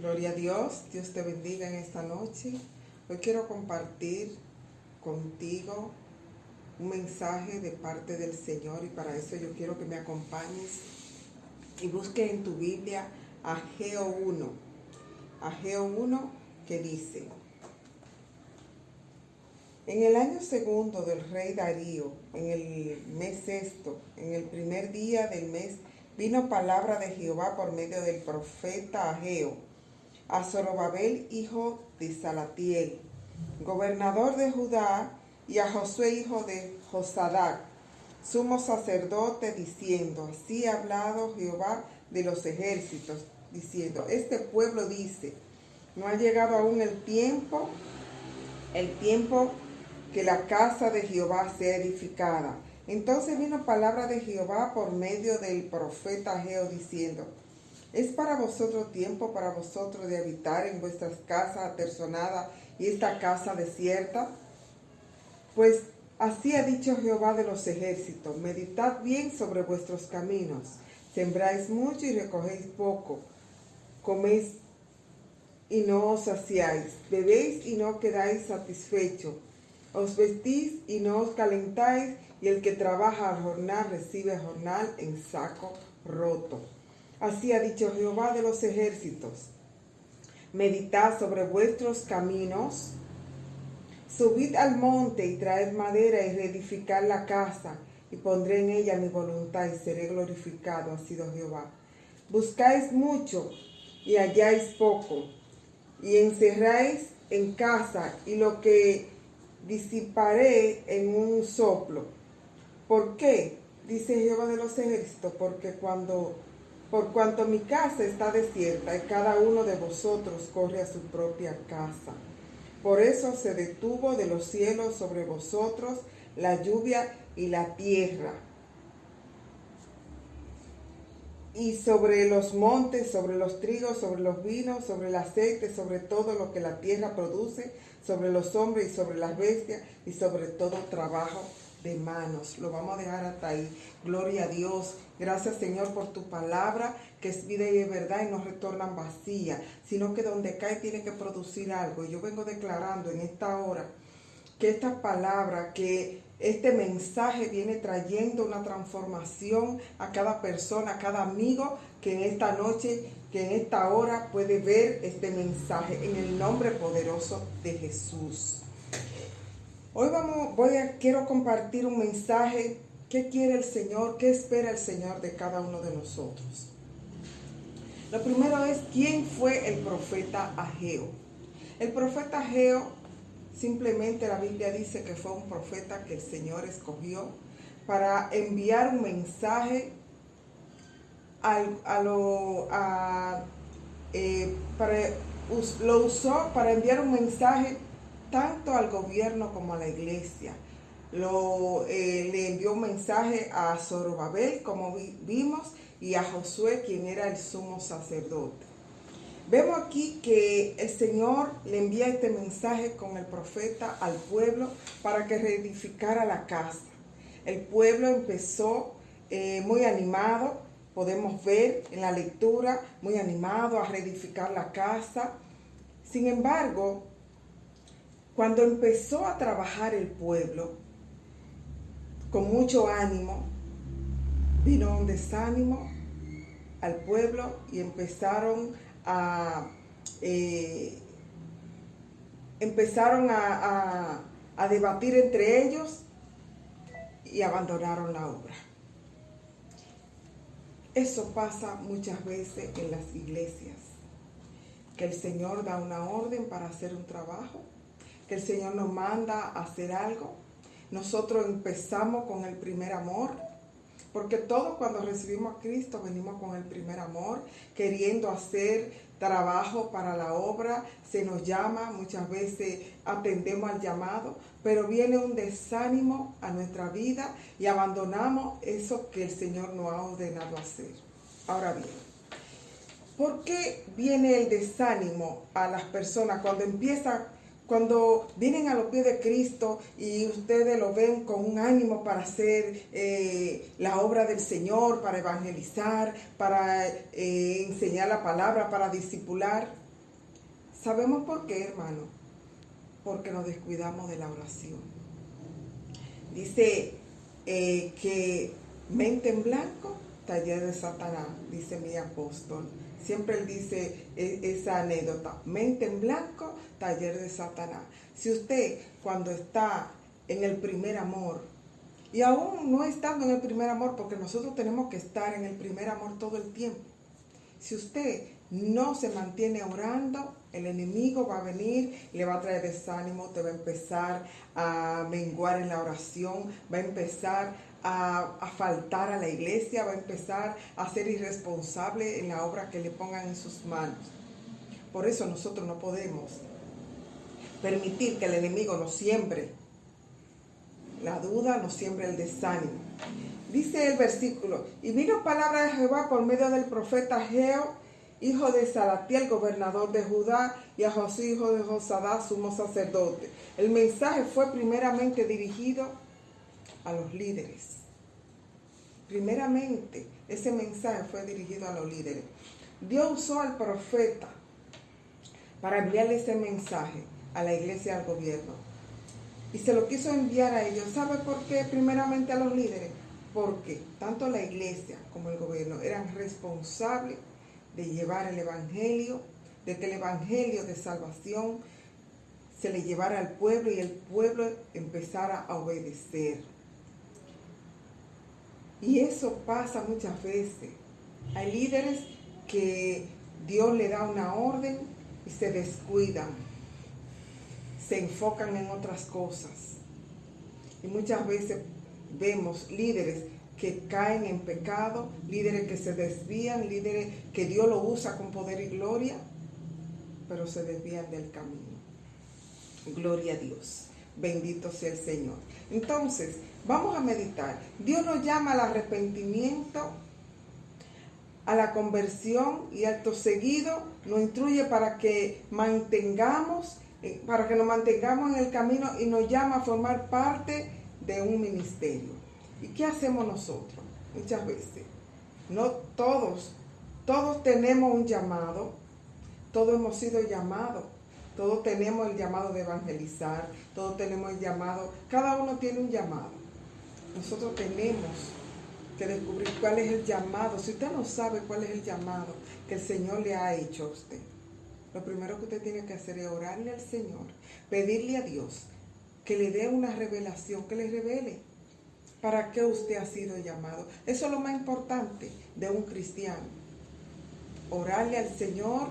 Gloria a Dios, Dios te bendiga en esta noche. Hoy quiero compartir contigo un mensaje de parte del Señor y para eso yo quiero que me acompañes y busques en tu Biblia Ageo 1. Ageo 1 que dice: en el año segundo del rey Darío, en el mes sexto, en el primer día del mes, vino palabra de Jehová por medio del profeta Ageo a Zorobabel, hijo de Salatiel, gobernador de Judá, y a Josué, hijo de Josadac, sumo sacerdote, diciendo: así ha hablado Jehová de los ejércitos, diciendo: este pueblo dice, no ha llegado aún el tiempo que la casa de Jehová sea edificada. Entonces vino palabra de Jehová por medio del profeta Ageo, diciendo: ¿es para vosotros tiempo para vosotros de habitar en vuestras casas aterzonadas y esta casa desierta? Pues así ha dicho Jehová de los ejércitos: meditad bien sobre vuestros caminos, sembráis mucho y recogéis poco, coméis y no os saciáis, bebéis y no quedáis satisfechos, os vestís y no os calentáis, y el que trabaja al jornal recibe jornal en saco roto. Así ha dicho Jehová de los ejércitos: meditad sobre vuestros caminos, subid al monte y traed madera y reedificad la casa, y pondré en ella mi voluntad y seré glorificado, ha sido Jehová. Buscáis mucho y halláis poco, y encerráis en casa, y lo que disiparé en un soplo. ¿Por qué? Dice Jehová de los ejércitos: porque por cuanto mi casa está desierta y cada uno de vosotros corre a su propia casa. Por eso se detuvo de los cielos sobre vosotros la lluvia y la tierra, y sobre los montes, sobre los trigos, sobre los vinos, sobre el aceite, sobre todo lo que la tierra produce, sobre los hombres y sobre las bestias, y sobre todo trabajo de manos. Lo vamos a dejar hasta ahí. Gloria a Dios. Gracias, Señor, por tu palabra, que es vida y es verdad y no retornan vacía, sino que donde cae tiene que producir algo. Y yo vengo declarando en esta hora que esta palabra, que este mensaje viene trayendo una transformación a cada persona, a cada amigo que en esta noche, que en esta hora puede ver este mensaje, en el nombre poderoso de Jesús. Hoy quiero compartir un mensaje. ¿Qué quiere el Señor? ¿Qué espera el Señor de cada uno de nosotros? Lo primero es: ¿quién fue el profeta Ageo? El profeta Ageo, simplemente la Biblia dice que fue un profeta que el Señor escogió para enviar un mensaje lo usó para enviar un mensaje tanto al gobierno como a la iglesia. Le envió un mensaje a Zorobabel, como vimos, y a Josué, quien era el sumo sacerdote. Vemos aquí que el Señor le envía este mensaje con el profeta al pueblo para que reedificara la casa. El pueblo empezó muy animado, podemos ver en la lectura, muy animado a reedificar la casa. Sin embargo, cuando empezó a trabajar el pueblo con mucho ánimo, vino un desánimo al pueblo y empezaron a debatir entre ellos y abandonaron la obra. Eso pasa muchas veces en las iglesias, que el Señor da una orden para hacer un trabajo, que el Señor nos manda a hacer algo. Nosotros empezamos con el primer amor, porque todos cuando recibimos a Cristo venimos con el primer amor, queriendo hacer trabajo para la obra. Se nos llama, muchas veces atendemos al llamado, pero viene un desánimo a nuestra vida y abandonamos eso que el Señor nos ha ordenado hacer. Ahora bien, ¿por qué viene el desánimo a las personas cuando vienen a los pies de Cristo y ustedes lo ven con un ánimo para hacer la obra del Señor, para evangelizar, para enseñar la palabra, para discipular? ¿Sabemos por qué, hermano? Porque nos descuidamos de la oración. Dice que mente en blanco, taller de Satanás, dice mi apóstol. Siempre él dice esa anécdota, mente en blanco, taller de Satanás. Si usted cuando está en el primer amor, y aún no estando en el primer amor, porque nosotros tenemos que estar en el primer amor todo el tiempo. Si usted no se mantiene orando, el enemigo va a venir, le va a traer desánimo, te va a empezar a menguar en la oración, va a empezar a faltar a la iglesia, va a empezar a ser irresponsable en la obra que le pongan en sus manos. Por eso nosotros no podemos permitir que el enemigo nos siembre la duda, nos siembre el desánimo. Dice el versículo, y vino palabra de Jehová por medio del profeta Ageo, hijo de Salatiel, gobernador de Judá, y a José, hijo de Josadá, sumo sacerdote. El mensaje fue primeramente dirigido a los líderes. Primeramente, ese mensaje fue dirigido a los líderes. Dios usó al profeta para enviarle ese mensaje a la iglesia y al gobierno. Y se lo quiso enviar a ellos. ¿Sabe por qué? Primeramente a los líderes. Porque tanto la iglesia como el gobierno eran responsables de llevar el evangelio, de que el evangelio de salvación se le llevara al pueblo y el pueblo empezara a obedecer. Y eso pasa muchas veces. Hay líderes que Dios le da una orden y se descuidan, se enfocan en otras cosas. Y muchas veces vemos líderes que caen en pecado, líderes que se desvían, líderes que Dios lo usa con poder y gloria, pero se desvían del camino. Gloria a Dios. Bendito sea el Señor. Entonces, vamos a meditar. Dios nos llama al arrepentimiento, a la conversión, y acto seguido nos instruye para que nos mantengamos en el camino, y nos llama a formar parte de un ministerio. ¿Y qué hacemos nosotros? Muchas veces, no todos tenemos un llamado, todos hemos sido llamados, todos tenemos el llamado de evangelizar, todos tenemos el llamado, cada uno tiene un llamado. Nosotros tenemos que descubrir cuál es el llamado. Si usted no sabe cuál es el llamado que el Señor le ha hecho a usted, lo primero que usted tiene que hacer es orarle al Señor, pedirle a Dios que le dé una revelación, que le revele para qué usted ha sido llamado. Eso es lo más importante de un cristiano. Orarle al Señor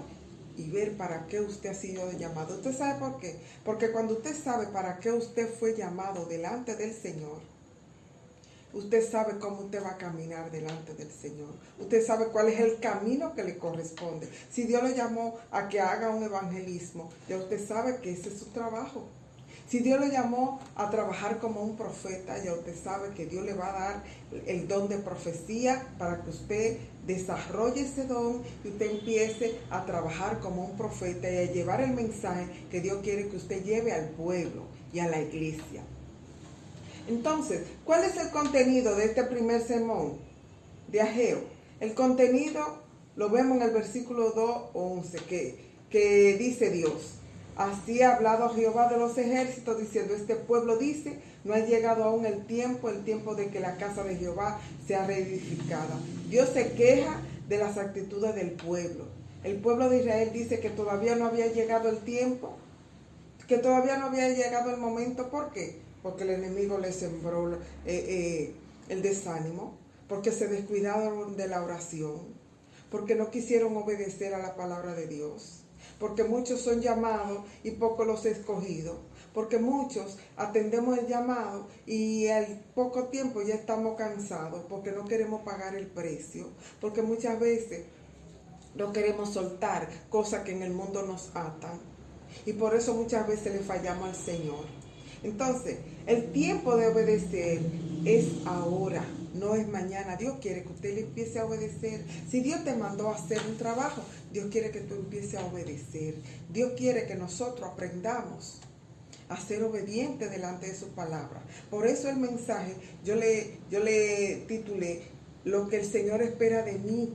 y ver para qué usted ha sido llamado. ¿Usted sabe por qué? Porque cuando usted sabe para qué usted fue llamado delante del Señor, usted sabe cómo usted va a caminar delante del Señor. Usted sabe cuál es el camino que le corresponde. Si Dios lo llamó a que haga un evangelismo, ya usted sabe que ese es su trabajo. Si Dios lo llamó a trabajar como un profeta, ya usted sabe que Dios le va a dar el don de profecía para que usted desarrolle ese don y usted empiece a trabajar como un profeta y a llevar el mensaje que Dios quiere que usted lleve al pueblo y a la iglesia. Entonces, ¿cuál es el contenido de este primer sermón de Ageo? El contenido lo vemos en el versículo 2:11, que dice Dios: así ha hablado Jehová de los ejércitos, diciendo, este pueblo dice, no ha llegado aún el tiempo de que la casa de Jehová sea reedificada. Dios se queja de las actitudes del pueblo. El pueblo de Israel dice que todavía no había llegado el tiempo, que todavía no había llegado el momento. ¿Por qué? Porque el enemigo les sembró el desánimo, porque se descuidaron de la oración, porque no quisieron obedecer a la palabra de Dios, porque muchos son llamados y pocos los escogidos, porque muchos atendemos el llamado y al poco tiempo ya estamos cansados, porque no queremos pagar el precio, porque muchas veces no queremos soltar cosas que en el mundo nos atan, y por eso muchas veces le fallamos al Señor. Entonces, el tiempo de obedecer es ahora, no es mañana. Dios quiere que usted le empiece a obedecer. Si Dios te mandó a hacer un trabajo, Dios quiere que tú empieces a obedecer. Dios quiere que nosotros aprendamos a ser obedientes delante de su palabra. Por eso el mensaje, yo le titulé, lo que el Señor espera de mí.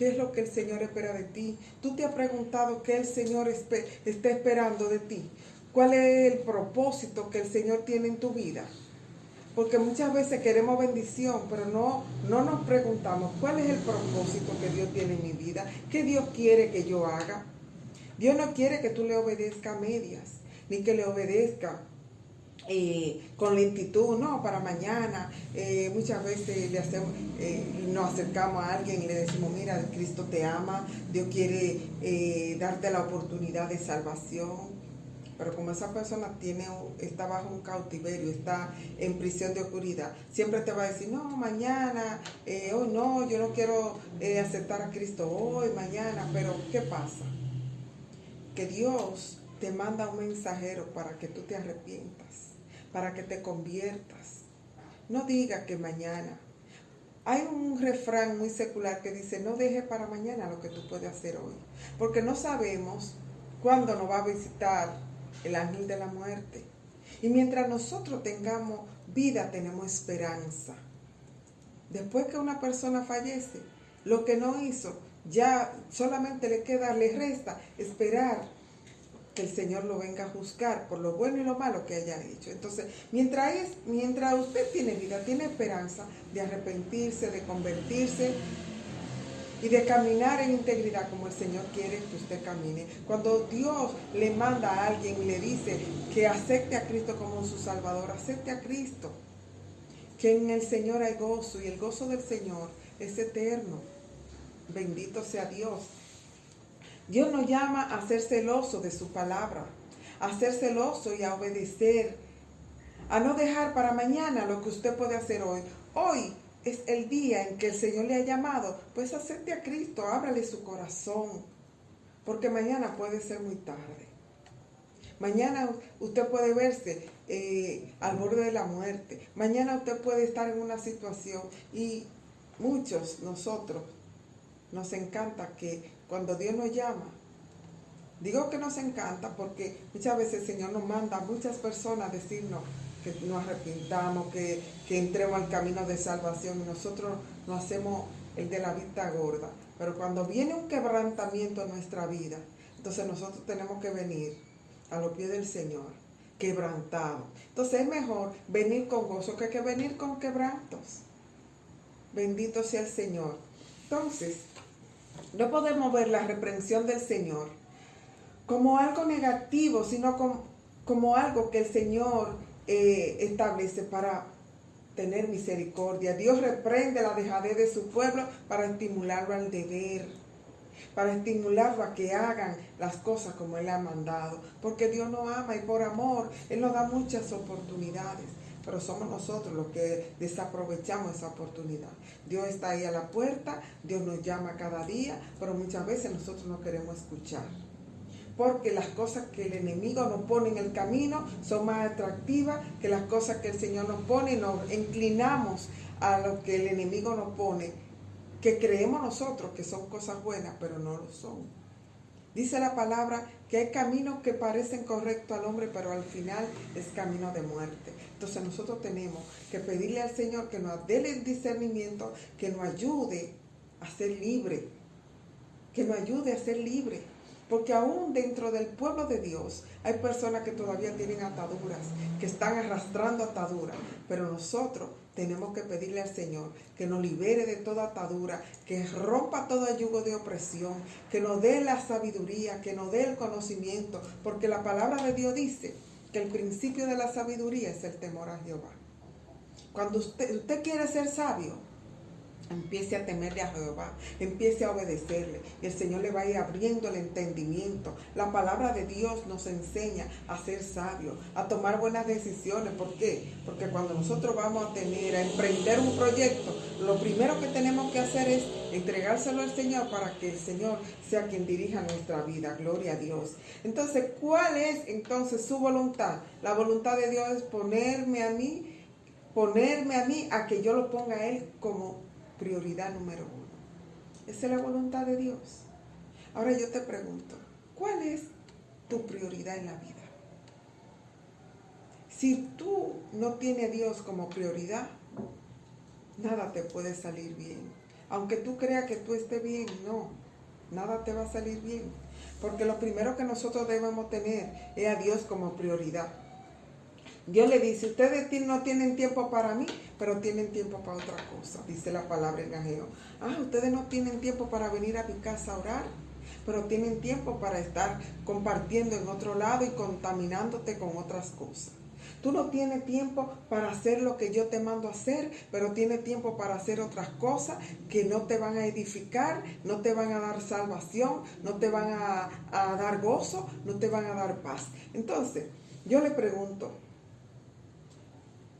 ¿Qué es lo que el Señor espera de ti? ¿Tú te has preguntado qué el Señor está esperando de ti? ¿Cuál es el propósito que el Señor tiene en tu vida? Porque muchas veces queremos bendición, pero no nos preguntamos cuál es el propósito que Dios tiene en mi vida, qué Dios quiere que yo haga. Dios no quiere que tú le obedezcas a medias, ni que le obedezca con lentitud, no, para mañana. Muchas veces nos acercamos a alguien y le decimos, mira, Cristo te ama, Dios quiere darte la oportunidad de salvación. Pero como esa persona está bajo un cautiverio, está en prisión de oscuridad, siempre te va a decir, no, mañana, hoy no, yo no quiero aceptar a Cristo hoy, mañana. Pero ¿qué pasa? Que Dios te manda un mensajero para que tú te arrepientas, para que te conviertas. No diga que mañana. Hay un refrán muy secular que dice, no dejes para mañana lo que tú puedes hacer hoy, porque no sabemos cuándo nos va a visitar el ángel de la muerte. Y mientras nosotros tengamos vida, tenemos esperanza. Después que una persona fallece, lo que no hizo, ya solamente le resta esperar que el Señor lo venga a juzgar por lo bueno y lo malo que haya hecho. Entonces, mientras usted tiene vida, tiene esperanza de arrepentirse, de convertirse y de caminar en integridad como el Señor quiere que usted camine. Cuando Dios le manda a alguien y le dice que acepte a Cristo como su Salvador, acepte a Cristo. Que en el Señor hay gozo, y el gozo del Señor es eterno. Bendito sea Dios. Dios nos llama a ser celoso de su palabra, a ser celoso y a obedecer, a no dejar para mañana lo que usted puede hacer hoy. Hoy es el día en que el Señor le ha llamado, pues acepte a Cristo, ábrale su corazón, porque mañana puede ser muy tarde. Mañana usted puede verse al borde de la muerte. Mañana usted puede estar en una situación, y nosotros nos encanta que cuando Dios nos llama, digo que nos encanta porque muchas veces el Señor nos manda a muchas personas a decirnos que nos arrepintamos, que entremos al camino de salvación, y nosotros nos hacemos el de la vista gorda. Pero cuando viene un quebrantamiento en nuestra vida, entonces nosotros tenemos que venir a los pies del Señor, quebrantado. Entonces es mejor venir con gozo que venir con quebrantos. Bendito sea el Señor. Entonces, no podemos ver la reprensión del Señor como algo negativo, sino como algo que el Señor establece para tener misericordia. Dios reprende la dejadez de su pueblo para estimularlo al deber, para estimularlo a que hagan las cosas como Él ha mandado, porque Dios nos ama y por amor Él nos da muchas oportunidades, pero somos nosotros los que desaprovechamos esa oportunidad. Dios está ahí a la puerta, Dios nos llama cada día, pero muchas veces nosotros no queremos escuchar, porque las cosas que el enemigo nos pone en el camino son más atractivas que las cosas que el Señor nos pone, y nos inclinamos a lo que el enemigo nos pone, que creemos nosotros que son cosas buenas, pero no lo son. Dice la palabra que hay caminos que parecen correctos al hombre, pero al final es camino de muerte. Entonces nosotros tenemos que pedirle al Señor que nos dé el discernimiento, que nos ayude a ser libre, que nos ayude a ser libre. Porque aún dentro del pueblo de Dios hay personas que todavía tienen ataduras, que están arrastrando ataduras. Pero nosotros tenemos que pedirle al Señor que nos libere de toda atadura, que rompa todo yugo de opresión, que nos dé la sabiduría, que nos dé el conocimiento. Porque la palabra de Dios dice que el principio de la sabiduría es el temor a Jehová. Cuando usted quiere ser sabio, empiece a temerle a Jehová, empiece a obedecerle, y el Señor le va a ir abriendo el entendimiento. La palabra de Dios nos enseña a ser sabios, a tomar buenas decisiones. ¿Por qué? Porque cuando nosotros vamos a emprender un proyecto, lo primero que tenemos que hacer es entregárselo al Señor para que el Señor sea quien dirija nuestra vida. Gloria a Dios. Entonces, ¿cuál es entonces su voluntad? La voluntad de Dios es ponerme a mí a que yo lo ponga a Él como prioridad número 1. Esa es la voluntad de Dios. Ahora yo te pregunto, ¿cuál es tu prioridad en la vida? Si tú no tienes a Dios como prioridad, nada te puede salir bien. Aunque tú creas que tú estés bien, no, nada te va a salir bien. Porque lo primero que nosotros debemos tener es a Dios como prioridad. Dios le dice, ustedes no tienen tiempo para mí, pero tienen tiempo para otra cosa, dice la palabra en Ageo. Ustedes no tienen tiempo para venir a mi casa a orar, pero tienen tiempo para estar compartiendo en otro lado y contaminándote con otras cosas. Tú no tienes tiempo para hacer lo que yo te mando a hacer, pero tienes tiempo para hacer otras cosas que no te van a edificar, no te van a dar salvación, no te van a dar gozo, no te van a dar paz. Entonces, yo le pregunto,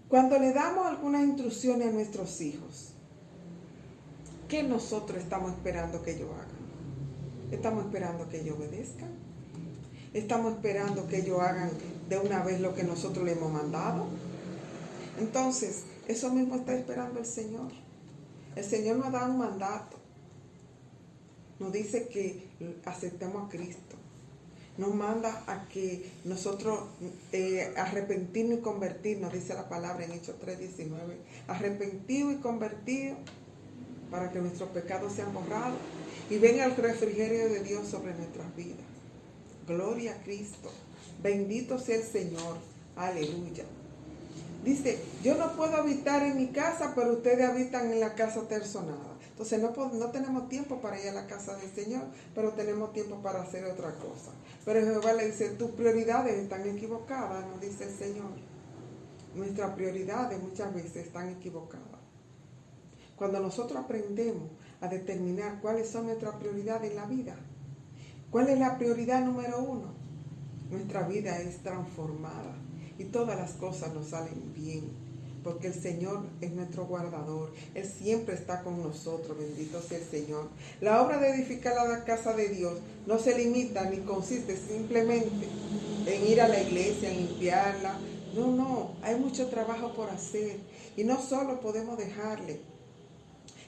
cuando le damos algunas instrucciones a nuestros hijos, ¿qué nosotros estamos esperando que ellos hagan? ¿Estamos esperando que ellos obedezcan? ¿Estamos esperando que ellos hagan de una vez lo que nosotros le hemos mandado? Entonces, eso mismo está esperando el Señor. El Señor nos da un mandato. Nos dice que aceptemos a Cristo. Nos manda a que nosotros arrepentirnos y convertirnos, dice la palabra en Hechos 3:19. Arrepentido y convertido para que nuestros pecados sean borrados y venga el refrigerio de Dios sobre nuestras vidas. Gloria a Cristo. Bendito sea el Señor. Aleluya. Dice, yo no puedo habitar en mi casa, pero ustedes habitan en la casa terzonada. Entonces no tenemos tiempo para ir a la casa del Señor, pero tenemos tiempo para hacer otra cosa. Pero Jehová le dice, tus prioridades están equivocadas, nos dice el Señor. Nuestras prioridades muchas veces están equivocadas. Cuando nosotros aprendemos a determinar cuáles son nuestras prioridades en la vida, ¿cuál es la prioridad número 1? Nuestra vida es transformada y todas las cosas nos salen bien. Porque el Señor es nuestro guardador. Él siempre está con nosotros. Bendito sea el Señor. La obra de edificar la casa de Dios no se limita ni consiste simplemente en ir a la iglesia, en limpiarla. No. Hay mucho trabajo por hacer. Y no solo podemos dejarle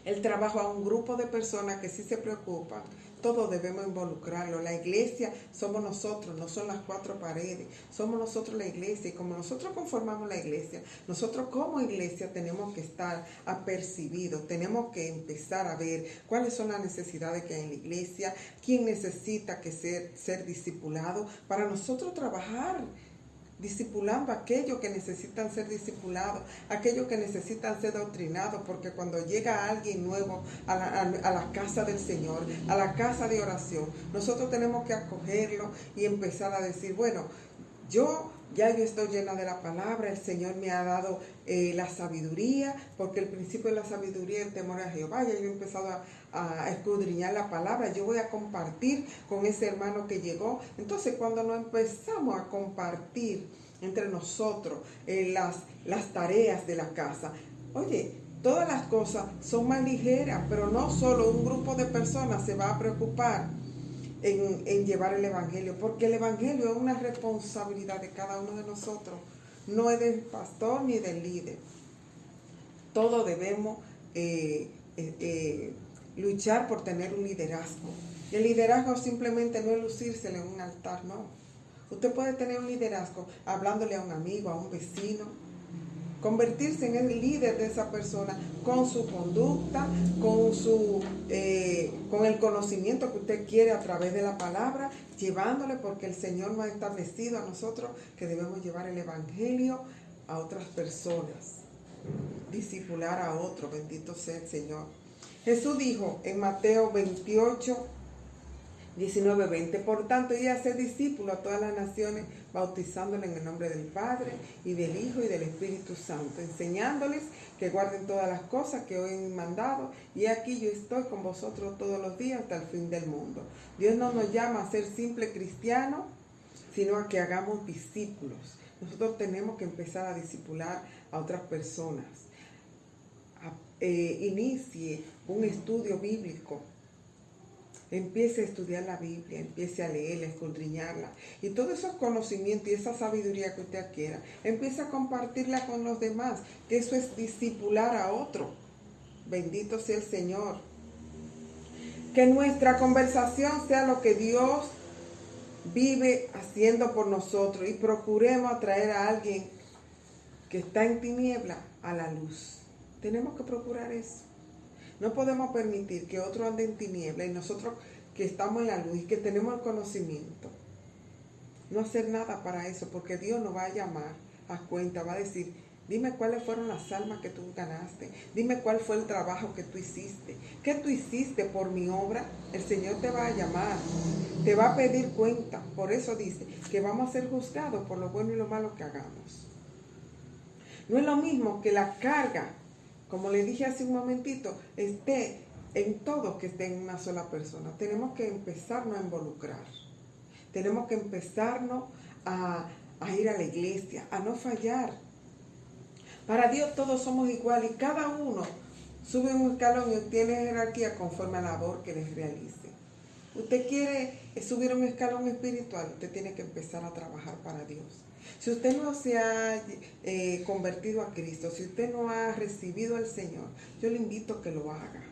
el trabajo a un grupo de personas que sí se preocupan. Todos debemos involucrarlo. La iglesia somos nosotros, no son las 4 paredes. Somos nosotros la iglesia. Y como nosotros conformamos la iglesia, nosotros como iglesia tenemos que estar apercibidos. Tenemos que empezar a ver cuáles son las necesidades que hay en la iglesia, quién necesita ser discipulado para nosotros trabajar discipulando a aquellos que necesitan ser discipulados, aquellos que necesitan ser doctrinados, porque cuando llega alguien nuevo a la casa del Señor, a la casa de oración, nosotros tenemos que acogerlo y empezar a decir, bueno, yo estoy llena de la palabra, el Señor me ha dado la sabiduría, porque el principio de la sabiduría es el temor a Jehová. Ya yo he empezado a escudriñar la palabra, yo voy a compartir con ese hermano que llegó. Entonces, cuando nos empezamos a compartir entre nosotros las tareas de la casa, oye, todas las cosas son más ligeras, pero no solo un grupo de personas se va a preocupar en llevar el evangelio, porque el evangelio es una responsabilidad de cada uno de nosotros, no es del pastor ni del líder. Todos debemos luchar por tener un liderazgo. Y el liderazgo simplemente no es lucírsele en un altar, no. Usted puede tener un liderazgo hablándole a un amigo, a un vecino, convertirse en el líder de esa persona con su conducta, con el conocimiento que usted quiere a través de la palabra, llevándole, porque el Señor nos ha establecido a nosotros que debemos llevar el evangelio a otras personas, discipular a otros. Bendito sea el Señor. Jesús dijo en Mateo 28, 19-20, por tanto, y hacer discípulos a todas las naciones, bautizándoles en el nombre del Padre, y del Hijo, y del Espíritu Santo, enseñándoles que guarden todas las cosas que hoy he mandado, y aquí yo estoy con vosotros todos los días hasta el fin del mundo. Dios no nos llama a ser simples cristianos, sino a que hagamos discípulos. Nosotros tenemos que empezar a discipular a otras personas. Inicie un estudio bíblico. Empiece a estudiar la Biblia, empiece a leerla, a escudriñarla. Y todos esos conocimientos y esa sabiduría que usted adquiera, empiece a compartirla con los demás, que eso es discipular a otro. Bendito sea el Señor. Que nuestra conversación sea lo que Dios vive haciendo por nosotros y procuremos atraer a alguien que está en tiniebla a la luz. Tenemos que procurar eso. No podemos permitir que otro ande en tiniebla y nosotros que estamos en la luz y que tenemos el conocimiento, no hacer nada para eso, porque Dios nos va a llamar a cuenta, va a decir, dime cuáles fueron las almas que tú ganaste, dime cuál fue el trabajo que tú hiciste, qué tú hiciste por mi obra. El Señor te va a llamar, te va a pedir cuenta. Por eso dice que vamos a ser juzgados por lo bueno y lo malo que hagamos. No es lo mismo que la carga, como le dije hace un momentito, esté en todos, que esté en una sola persona. Tenemos que empezarnos a involucrar. Tenemos que empezarnos a ir a la iglesia, a no fallar. Para Dios todos somos iguales y cada uno sube un escalón y tiene jerarquía conforme a la labor que les realice. Usted quiere subir un escalón espiritual, usted tiene que empezar a trabajar para Dios. Si usted no se ha convertido a Cristo, si usted no ha recibido al Señor, yo le invito a que lo haga.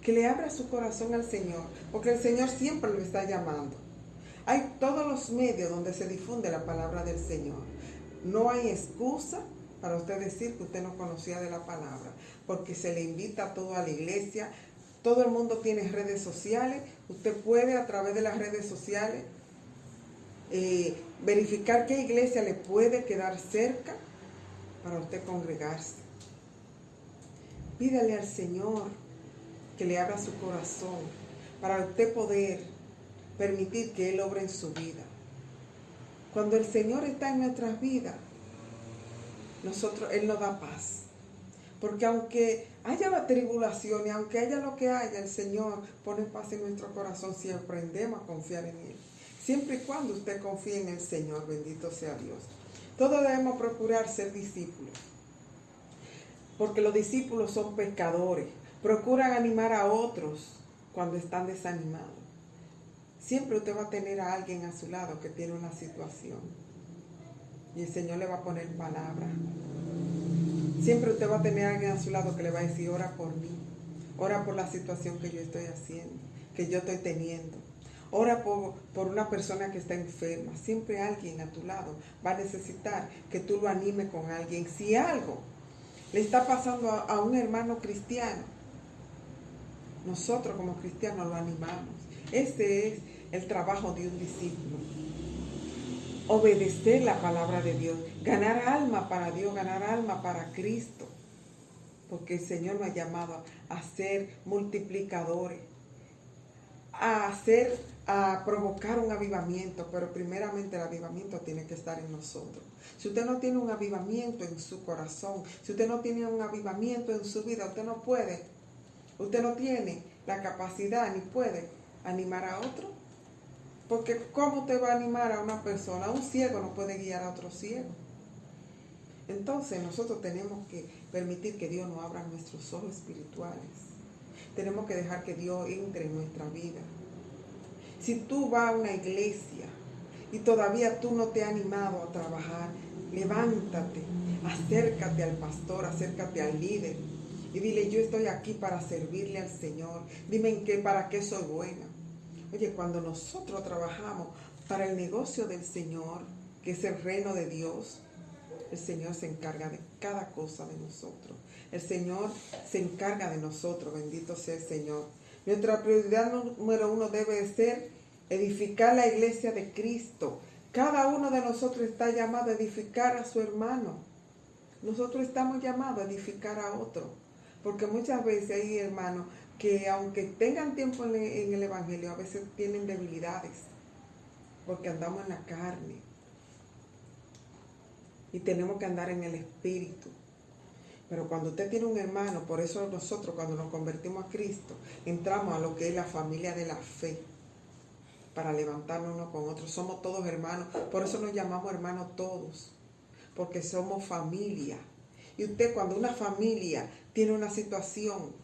Que le abra su corazón al Señor, porque el Señor siempre lo está llamando. Hay todos los medios donde se difunde la palabra del Señor. No hay excusa para usted decir que usted no conocía de la palabra, porque se le invita a todo a la iglesia. Todo el mundo tiene redes sociales. Usted puede a través de las redes sociales verificar qué iglesia le puede quedar cerca para usted congregarse. Pídale al Señor que le abra su corazón para usted poder permitir que Él obre en su vida. Cuando el Señor está en nuestras vidas, Él nos da paz. Porque aunque haya la tribulación y aunque haya lo que haya, el Señor pone paz en nuestro corazón si aprendemos a confiar en Él. Siempre y cuando usted confíe en el Señor, bendito sea Dios. Todos debemos procurar ser discípulos. Porque los discípulos son pescadores. Procuran animar a otros cuando están desanimados. Siempre usted va a tener a alguien a su lado que tiene una situación. Y el Señor le va a poner palabra. Siempre usted va a tener a alguien a su lado que le va a decir, ora por mí. Ora por la situación que yo estoy haciendo, que yo estoy teniendo. Ora por una persona que está enferma. Siempre alguien a tu lado va a necesitar que tú lo animes con alguien. Si algo le está pasando a un hermano cristiano, nosotros como cristianos lo animamos. Ese es el trabajo de un discípulo. Obedecer la palabra de Dios, ganar alma para Dios, ganar alma para Cristo, porque el Señor nos ha llamado a ser multiplicadores, a provocar un avivamiento, pero primeramente el avivamiento tiene que estar en nosotros. Si usted no tiene un avivamiento en su corazón, si usted no tiene un avivamiento en su vida, usted no tiene la capacidad ni puede animar a otro. Porque ¿cómo usted va a animar a una persona? Un ciego no puede guiar a otro ciego. Entonces nosotros tenemos que permitir que Dios nos abra nuestros ojos espirituales. Tenemos que dejar que Dios entre en nuestra vida. Si tú vas a una iglesia y todavía tú no te has animado a trabajar, levántate, acércate al pastor, acércate al líder y dile, yo estoy aquí para servirle al Señor. Dime para qué soy buena. Oye, cuando nosotros trabajamos para el negocio del Señor, que es el reino de Dios, el Señor se encarga de cada cosa de nosotros. El Señor se encarga de nosotros, bendito sea el Señor. Nuestra prioridad número 1 debe ser edificar la iglesia de Cristo. Cada uno de nosotros está llamado a edificar a su hermano. Nosotros estamos llamados a edificar a otro. Porque muchas veces hay hermanos que aunque tengan tiempo en el Evangelio, a veces tienen debilidades, porque andamos en la carne. Y tenemos que andar en el Espíritu. Pero cuando usted tiene un hermano, por eso nosotros cuando nos convertimos a Cristo, entramos a lo que es la familia de la fe, para levantarnos unos con otros. Somos todos hermanos, por eso nos llamamos hermanos todos, porque somos familia. Y usted cuando una familia tiene una situación,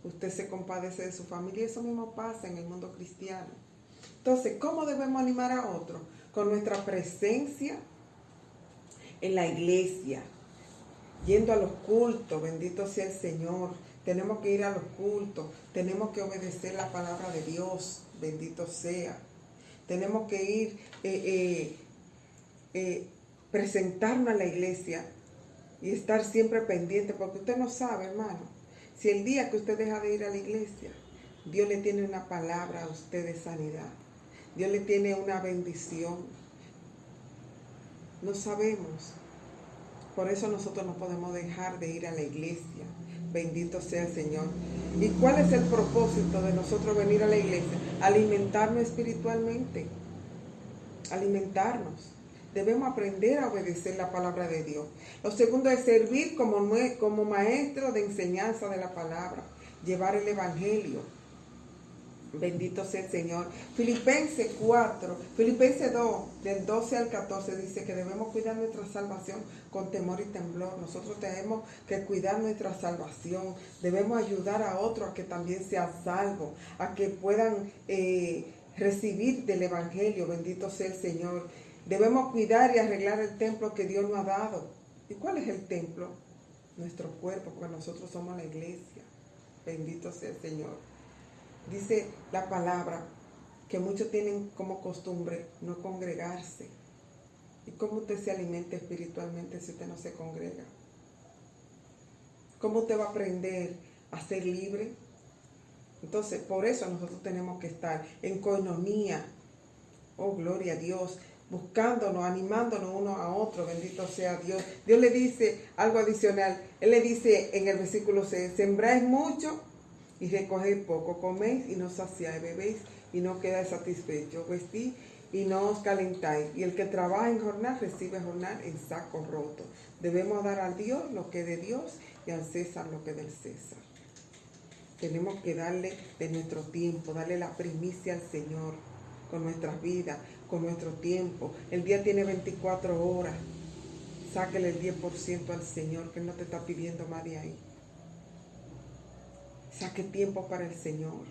usted se compadece de su familia, y eso mismo pasa en el mundo cristiano. Entonces, ¿cómo debemos animar a otros? Con nuestra presencia en la iglesia, yendo a los cultos, bendito sea el Señor. Tenemos que ir a los cultos, tenemos que obedecer la palabra de Dios, bendito sea. Tenemos que ir, presentarnos a la iglesia y estar siempre pendiente, porque usted no sabe, hermano, Si el día que usted deja de ir a la iglesia, Dios le tiene una palabra a usted de sanidad. Dios le tiene una bendición. No sabemos. Por eso nosotros no podemos dejar de ir a la iglesia. Bendito sea el Señor. ¿Y cuál es el propósito de nosotros venir a la iglesia? Alimentarnos espiritualmente. Alimentarnos. Debemos aprender a obedecer la palabra de Dios. Lo segundo es servir como maestro de enseñanza de la palabra. Llevar el evangelio. Bendito sea el Señor. Filipenses 2, del 12 al 14 dice que debemos cuidar nuestra salvación con temor y temblor. Nosotros tenemos que cuidar nuestra salvación. Debemos ayudar a otros a que también sean salvos, a que puedan recibir del evangelio. Bendito sea el Señor. Debemos cuidar y arreglar el templo que Dios nos ha dado. ¿Y cuál es el templo? Nuestro cuerpo, porque nosotros somos la iglesia. Bendito sea el Señor. Dice la palabra que muchos tienen como costumbre no congregarse. ¿Y cómo usted se alimenta espiritualmente si usted no se congrega? ¿Cómo usted va a aprender a ser libre? Entonces, por eso nosotros tenemos que estar en coinonía. Oh, gloria a Dios. Buscándonos, animándonos uno a otro. Bendito sea Dios. Dios le dice algo adicional. Él le dice en el versículo 6, sembráis mucho y recogéis poco, coméis y no saciáis, bebéis y no quedáis satisfechos, vestís y no os calentáis. Y el que trabaja en jornal recibe jornal en saco roto. Debemos dar a Dios lo que es de Dios y al César lo que es del César. Tenemos que darle de nuestro tiempo, darle la primicia al Señor con nuestras vidas, con nuestro tiempo. El día tiene 24 horas. Sáquele el 10% al Señor, que Él no te está pidiendo más de ahí. Saque tiempo para el Señor.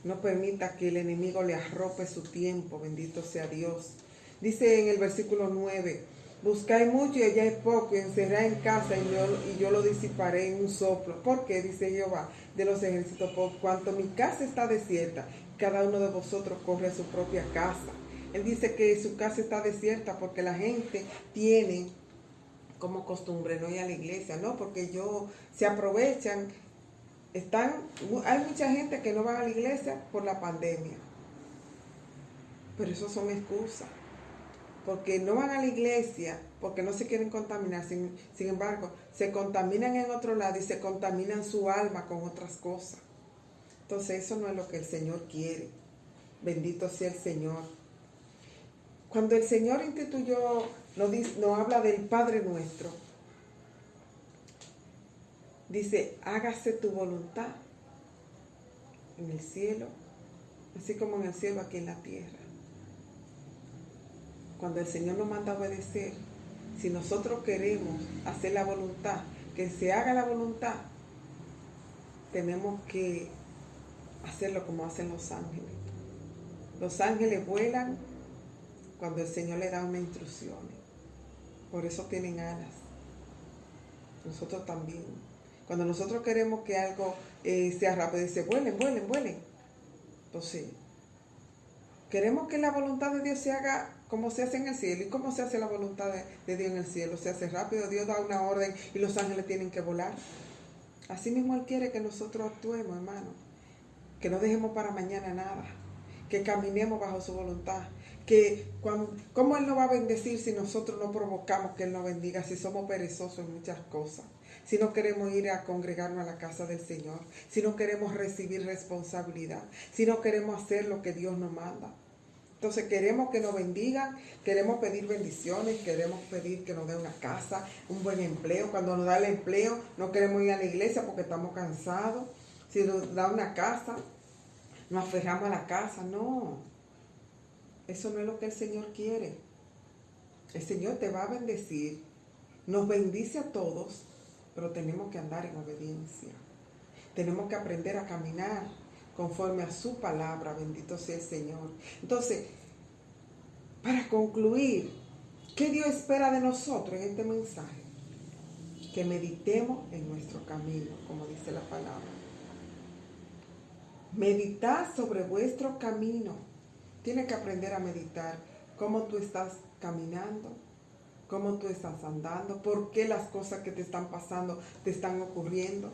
No permita que el enemigo le arrope su tiempo. Bendito sea Dios. Dice en el versículo 9, buscáis mucho y halláis poco, y encerráis en casa y yo lo disiparé en un soplo. ¿Por qué? Dice Jehová de los ejércitos, por cuanto mi casa está desierta, cada uno de vosotros corre a su propia casa. Él dice que su casa está desierta porque la gente tiene como costumbre no ir a la iglesia, no, porque se aprovechan. Hay mucha gente que no va a la iglesia por la pandemia, pero eso son excusas, porque no van a la iglesia, porque no se quieren contaminar, sin embargo, se contaminan en otro lado y se contaminan su alma con otras cosas. Entonces eso no es lo que el Señor quiere. Bendito sea el Señor. Cuando el Señor instituyó, nos habla del Padre Nuestro, dice, hágase tu voluntad en el cielo, así como en el cielo, aquí en la tierra. Cuando el Señor nos manda a obedecer, si nosotros queremos hacer la voluntad, que se haga la voluntad, tenemos que hacerlo como hacen los ángeles. Los ángeles vuelan cuando el Señor le da una instrucción. Por eso tienen alas. Nosotros también. Cuando nosotros queremos que algo sea rápido, dice, vuelen, vuelen, vuelen. Entonces, queremos que la voluntad de Dios se haga como se hace en el cielo. ¿Y cómo se hace la voluntad de Dios en el cielo? Se hace rápido, Dios da una orden y los ángeles tienen que volar. Así mismo Él quiere que nosotros actuemos, hermano. Que no dejemos para mañana nada. Que caminemos bajo su voluntad. ¿Cómo Él nos va a bendecir si nosotros no provocamos que Él nos bendiga? Si somos perezosos en muchas cosas. Si no queremos ir a congregarnos a la casa del Señor. Si no queremos recibir responsabilidad. Si no queremos hacer lo que Dios nos manda. Entonces queremos que nos bendigan, queremos pedir bendiciones, queremos pedir que nos dé una casa, un buen empleo. Cuando nos da el empleo no queremos ir a la iglesia porque estamos cansados. Si nos da una casa, nos aferramos a la casa. No, eso no es lo que el Señor quiere. El Señor te va a bendecir, nos bendice a todos, pero tenemos que andar en obediencia. Tenemos que aprender a caminar conforme a su palabra. Bendito sea el Señor. Entonces, para concluir, ¿qué Dios espera de nosotros en este mensaje? Que meditemos en nuestro camino, como dice la palabra. Meditad sobre vuestro camino. Tienes que aprender a meditar cómo tú estás caminando, cómo tú estás andando, por qué las cosas que te están pasando te están ocurriendo.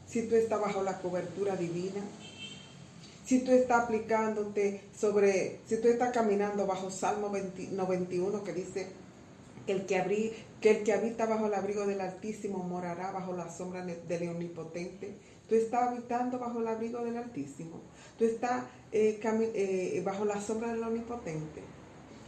Si tú estás bajo la cobertura divina, si tú estás si tú estás caminando bajo Salmo 91 que dice que el que habita bajo el abrigo del Altísimo morará bajo la sombra del Omnipotente. Tú estás habitando bajo el abrigo del Altísimo. Tú estás bajo la sombra del Omnipotente.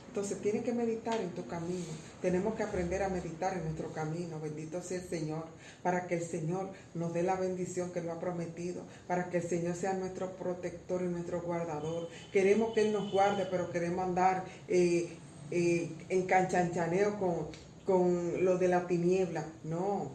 Entonces tienes que meditar en tu camino. Tenemos que aprender a meditar en nuestro camino. Bendito sea el Señor, para que el Señor nos dé la bendición que nos ha prometido, para que el Señor sea nuestro protector y nuestro guardador. Queremos que Él nos guarde, pero queremos andar en canchanchaneo con lo de la tiniebla. No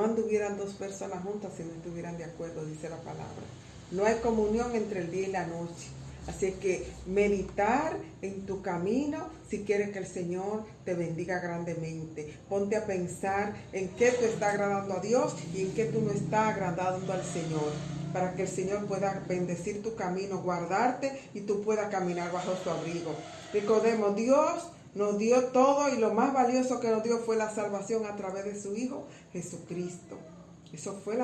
anduvieran dos personas juntas si no estuvieran de acuerdo, dice la palabra. No hay comunión entre el día y la noche. Así que meditar en tu camino si quieres que el Señor te bendiga grandemente. Ponte a pensar en qué tú estás agradando a Dios y en qué tú no estás agradando al Señor, para que el Señor pueda bendecir tu camino, guardarte y tú puedas caminar bajo su abrigo. Recordemos, Dios nos dio todo y lo más valioso que nos dio fue la salvación a través de su Hijo Jesucristo. Eso fue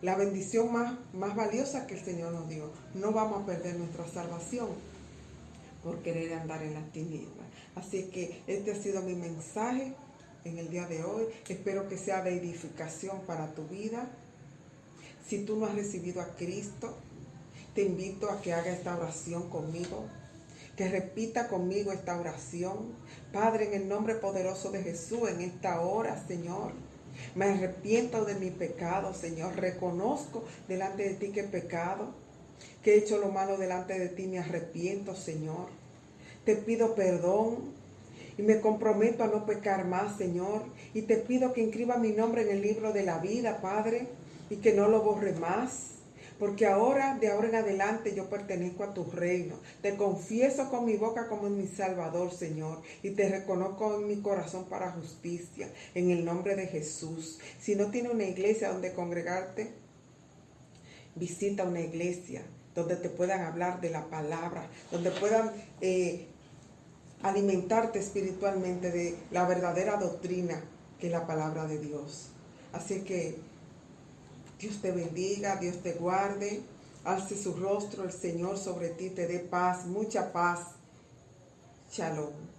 la bendición más valiosa que el Señor nos dio. No vamos a perder nuestra salvación por querer andar en las tinieblas. Así que este ha sido mi mensaje en el día de hoy. Espero que sea de edificación para tu vida. Si tú no has recibido a Cristo, te invito a que haga esta oración conmigo, que repita conmigo esta oración. Padre, en el nombre poderoso de Jesús, en esta hora, Señor, me arrepiento de mi pecado, Señor. Reconozco delante de ti que he pecado, que he hecho lo malo delante de ti. Me arrepiento, Señor. Te pido perdón y me comprometo a no pecar más, Señor. Y te pido que inscriba mi nombre en el libro de la vida, Padre, y que no lo borre más. Porque de ahora en adelante yo pertenezco a tu reino. Te confieso con mi boca como mi Salvador, Señor. Y te reconozco en mi corazón para justicia. En el nombre de Jesús. Si no tienes una iglesia donde congregarte, visita una iglesia donde te puedan hablar de la palabra. Donde puedan alimentarte espiritualmente de la verdadera doctrina que es la palabra de Dios. Así que Dios te bendiga, Dios te guarde, alce su rostro el Señor sobre ti, te dé paz, mucha paz. Shalom.